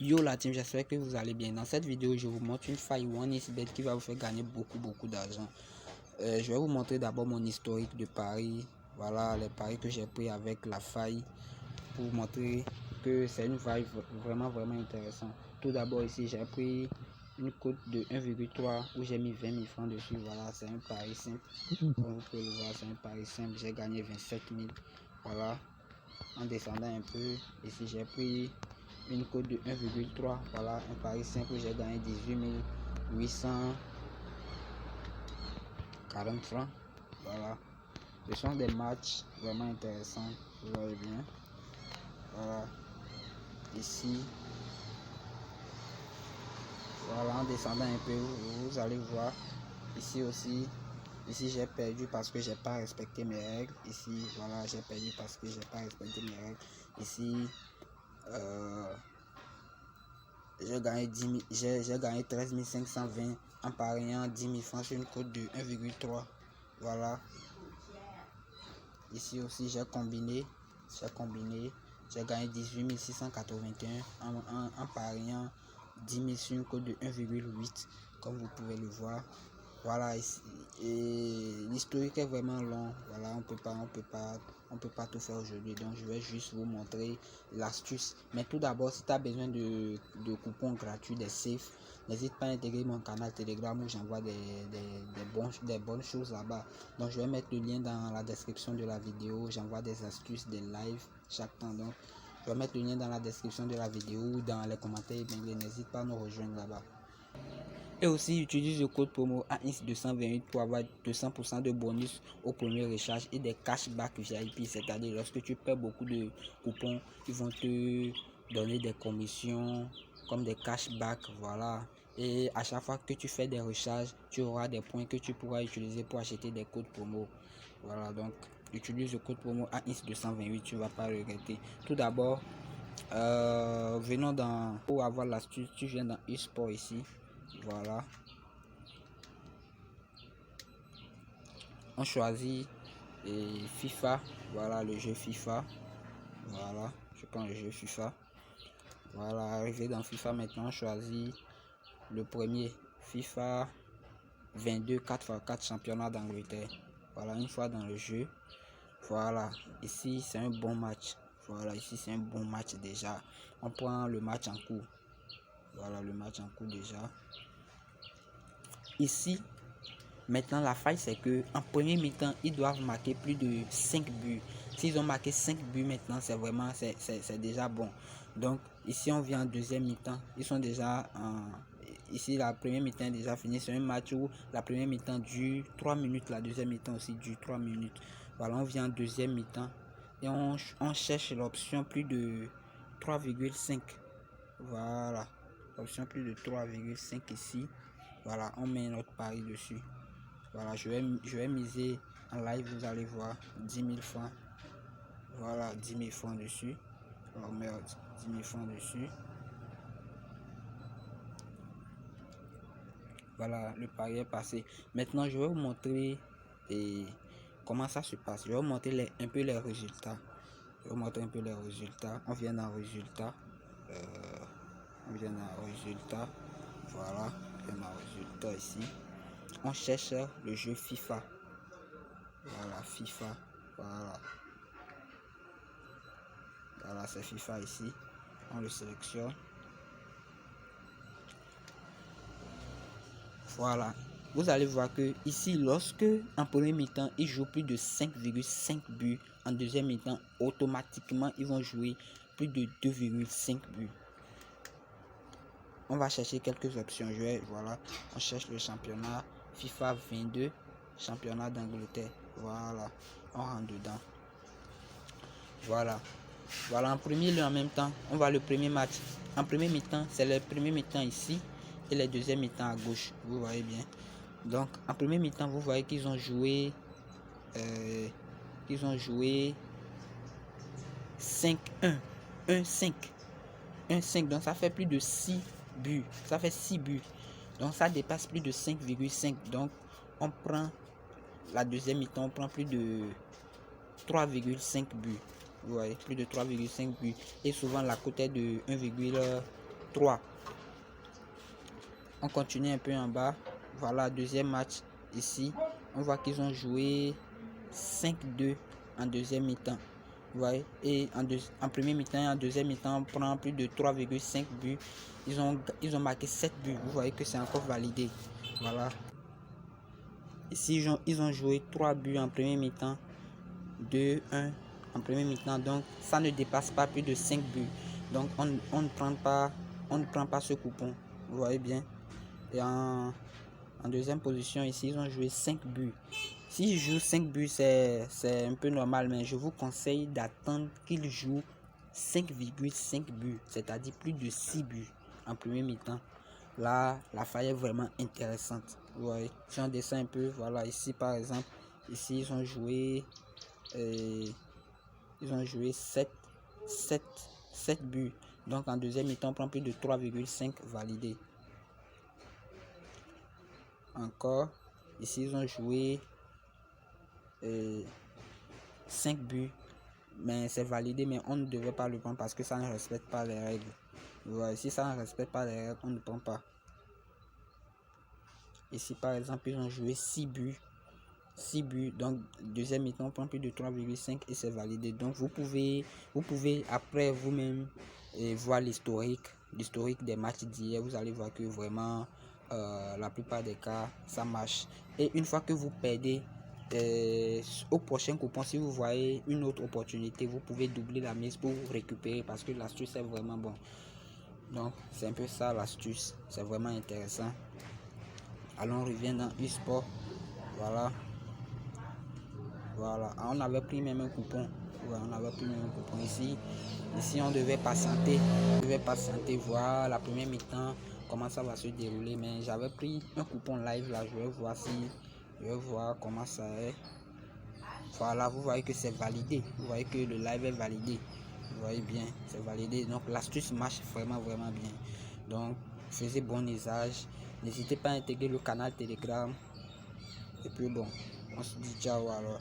Yo la team, j'espère que vous allez bien. Dans cette vidéo, je vous montre une faille OneXBet qui va vous faire gagner beaucoup d'argent. Je vais vous montrer d'abord mon historique de paris. Voilà les paris que j'ai pris avec la faille pour vous montrer que c'est une faille vraiment intéressante. Tout d'abord ici, j'ai pris une cote de 1,3 où j'ai mis 20 000 francs dessus. Voilà, c'est un pari simple. Comme vous pouvez le voir, c'est un pari simple. J'ai gagné 27 000. Voilà, en descendant un peu, ici j'ai pris une cote de 1,3. Voilà, un pari simple, j'ai gagné 18 840 francs. Voilà, ce sont des matchs vraiment intéressants, vous voyez bien. Voilà, ici, voilà, en descendant un peu, vous allez voir. Ici aussi, ici j'ai perdu parce que j'ai pas respecté mes règles. Ici, voilà, j'ai perdu parce que j'ai pas respecté mes règles. Ici, j'ai gagné 13 520 en pariant 10 000 francs sur une cote de 1,3. Voilà, ici aussi j'ai combiné, j'ai gagné 18 681 en pariant 10 000 sur une cote de 1,8, comme vous pouvez le voir. Voilà, ici, et l'historique est vraiment long. Voilà, on peut pas tout faire aujourd'hui, donc je vais juste vous montrer l'astuce. Mais tout d'abord, si tu as besoin de coupons gratuits, des safe, n'hésite pas à intégrer mon canal Telegram où j'envoie des bonnes choses là-bas. Donc je vais mettre le lien dans la description de la vidéo. J'envoie des astuces, des lives chaque temps. Donc je vais mettre le lien dans la description de la vidéo ou dans les commentaires. N'hésite pas à nous rejoindre là-bas. Et aussi, utilise le code promo AINS228 pour avoir 200% de bonus au premier recharge et des cashbacks VIP. C'est-à-dire, lorsque tu perds beaucoup de coupons, ils vont te donner des commissions comme des cashbacks. Voilà. Et à chaque fois que tu fais des recharges, tu auras des points que tu pourras utiliser pour acheter des codes promo. Voilà, donc utilise le code promo AINS228, tu ne vas pas regretter. Tout d'abord, venons dans, pour avoir l'astuce, tu viens dans eSport ici. Voilà, on choisit FIFA. Voilà, le jeu FIFA. Voilà, je prends le jeu FIFA. Voilà, arrivé dans FIFA maintenant, on choisit le premier, FIFA 22 4x4 championnat d'Angleterre. Voilà, une fois dans le jeu, voilà, ici c'est un bon match. Voilà, ici c'est un bon match déjà. On prend le match en cours. Voilà, le match en cours déjà. Ici, maintenant, la faille, c'est que en premier mi-temps, ils doivent marquer plus de 5 buts. S'ils ont marqué 5 buts maintenant, c'est vraiment, c'est déjà bon. Donc, ici, on vient en deuxième mi-temps. Ils sont déjà en... Ici, la première mi-temps est déjà finie. C'est un match où la première mi-temps dure 3 minutes. La deuxième mi-temps aussi dure 3 minutes. Voilà, on vient en deuxième mi-temps. Et on cherche l'option plus de 3,5. Voilà. L'option plus de 3,5 ici. Voilà, on met notre pari dessus. Voilà, je vais miser en live, vous allez voir 10 000 francs. Voilà, 10 000 francs dessus. Oh merde, 10 000 francs dessus. Voilà, le pari est passé. Maintenant, je vais vous montrer comment ça se passe. Je vais vous montrer un peu les résultats. Je vais vous montrer un peu les résultats. On vient dans résultats. Voilà, on vient dans résultats ici. On cherche le jeu FIFA. Voilà, FIFA. Voilà, c'est FIFA ici. On le sélectionne. Voilà. Vous allez voir que ici, lorsque en premier mi-temps, ils jouent plus de 5,5 buts, en deuxième mi-temps, automatiquement, ils vont jouer plus de 2,5 buts. On va chercher quelques options. Voilà, on cherche le championnat FIFA 22, championnat d'Angleterre. Voilà, on rentre dedans. Voilà, en premier lieu en même temps, on voit le premier match. En premier mi-temps, c'est le premier mi-temps ici et le deuxième mi-temps à gauche. Vous voyez bien. Donc, en premier mi-temps, vous voyez qu'ils ont joué 5-1, 1-5, 1-5. Donc, ça fait plus de 6 buts. Ça fait 6 buts. Donc, ça dépasse plus de 5,5. Donc, on prend la deuxième mi-temps, on prend plus de 3,5 buts. Vous voyez, plus de 3,5 buts. Et souvent, la cote est de 1,3. 3. On continue un peu en bas. Voilà, deuxième match. Ici, on voit qu'ils ont joué 5-2 en deuxième mi-temps. Vous voyez, et en premier mi-temps et en deuxième mi-temps, on prend plus de 3,5 buts. Ils ont marqué 7 buts. Vous voyez que c'est encore validé. Voilà. Ici, ils ont joué 3 buts en premier mi-temps, 2-1 en premier mi-temps. Donc, ça ne dépasse pas plus de 5 buts. Donc, on ne prend pas ce coupon. Vous voyez bien. Et en deuxième position, ici, ils ont joué 5 buts. S'ils jouent 5 buts, c'est un peu normal, mais je vous conseille d'attendre qu'ils jouent 5,5 buts, c'est-à-dire plus de 6 buts en premier mi-temps. Là, la faille est vraiment intéressante. Vous voyez, si on descend un peu, voilà, ici par exemple, ici ils ont joué 7 buts. Donc en deuxième mi-temps, on prend plus de 3,5 validés. Encore, ici ils ont joué 5 buts, mais c'est validé, mais on ne devait pas le prendre parce que ça ne respecte pas les règles. Voilà, si ça ne respecte pas les règles, on ne prend pas. Ici par exemple, ils ont joué 6 buts. 6 buts, donc deuxième mi-temps, on prend plus de 3,5 et c'est validé. Donc vous pouvez après vous-même voir l'historique des matchs d'hier. Vous allez voir que vraiment la plupart des cas ça marche. Et une fois que vous perdez au prochain coupon, si vous voyez une autre opportunité, vous pouvez doubler la mise pour récupérer parce que l'astuce est vraiment bon. Donc c'est un peu ça l'astuce, c'est vraiment intéressant. Alors on revient dans eSport. Voilà, on avait pris même un coupon. Ouais, on avait pris même un coupon ici on devait patienter, voir la première mi-temps comment ça va se dérouler, mais j'avais pris un coupon live là. Je vais voir comment ça est. Voilà, vous voyez que c'est validé, vous voyez que le live est validé, vous voyez bien, c'est validé. Donc l'astuce marche vraiment bien. Donc faisez bon usage, n'hésitez pas à intégrer le canal Telegram. Et puis bon, on se dit ciao alors.